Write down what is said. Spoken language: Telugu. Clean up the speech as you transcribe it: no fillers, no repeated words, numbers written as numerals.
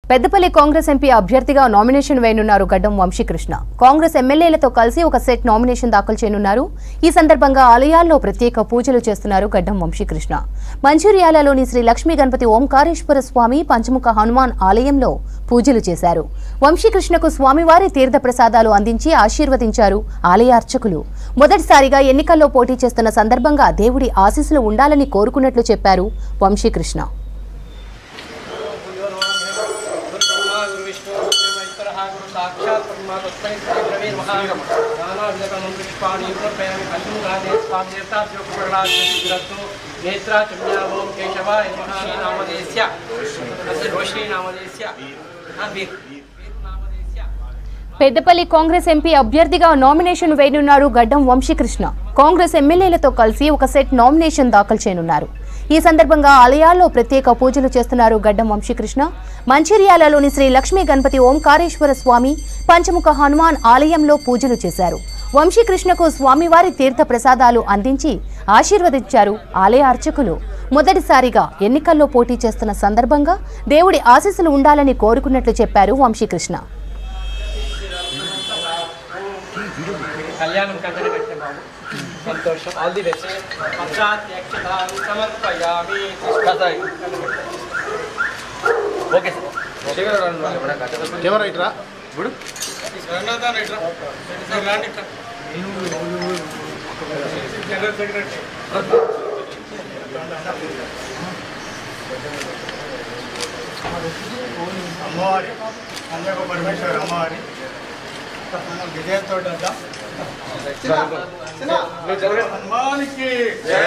పెద్దపల్లి కాంగ్రెస్ ఎంపీ అభ్యర్థిగా నామినేషన్ వేయనున్నారు గడ్డం వంశీకృష్ణ. కాంగ్రెస్ ఎమ్మెల్యేలతో కలిసి ఒక సెట్ నామినేషన్ దాఖలు చేయనున్నారు. ఈ సందర్భంగా ఆలయాల్లో ప్రత్యేక పూజలు చేస్తున్నారు గడ్డం వంశీకృష్ణ. మంచిర్యాలలోని శ్రీ లక్ష్మీ గణపతి ఓంకారేశ్వర స్వామి పంచముఖ హనుమాన్ ఆలయంలో పూజలు చేశారు. వంశీకృష్ణకు స్వామివారి తీర్థ ప్రసాదాలు అందించి ఆశీర్వదించారు ఆలయ అర్చకులు. మొదటిసారిగా ఎన్నికల్లో పోటీ చేస్తున్న సందర్భంగా దేవుడి ఆశీస్సులు ఉండాలని కోరుకున్నట్లు చెప్పారు వంశీకృష్ణ. साक्षात् परमात्मै द्रवे महागम नाना विधकर्मं पुष्पाणि समर्पयामि पंचमुखादे स्वामिदेवताभ्यो प्रणामस्तु नेत्रा चम्यावो केशवाय महानी नामदेस्य अस्य रोशनी नामदेस्य वीर नामदेस्य పెద్దపల్లి కాంగ్రెస్ ఎంపీ అభ్యర్థిగా నామినేషన్ వేయనున్నారు గడ్డం వంశీకృష్ణ. కాంగ్రెస్ ఎమ్మెల్యేలతో కలిసి ఒక సెట్ నామినేషన్ దాఖలు చేయనున్నారు. ఈ సందర్భంగా ఆలయాల్లో ప్రత్యేక పూజలు చేస్తున్నారు గడ్డం వంశీకృష్ణ. మంచిర్యాలలోని శ్రీ లక్ష్మీ గణపతి ఓంకారేశ్వర స్వామి పంచముఖ హనుమాన్ ఆలయంలో పూజలు చేశారు. వంశీకృష్ణకు స్వామివారి తీర్థ ప్రసాదాలు అందించి ఆశీర్వదించారు ఆలయ అర్చకులు. మొదటిసారిగా ఎన్నికల్లో పోటీ చేస్తున్న సందర్భంగా దేవుడి ఆశీస్సులు ఉండాలని కోరుకున్నట్లు చెప్పారు వంశీకృష్ణ. संतोषम ऑल द बेस्ट पश्चात यक्षदान समर्पयामि ओके सर कैमरा इट्रा गुड रनदान इट्रा सर लैंड इट्रा जनरल सेक्रेटरी अम्मावारी अन्नको परमेश्वर अम्मावारी विजय तोड़ हनुमान की जय।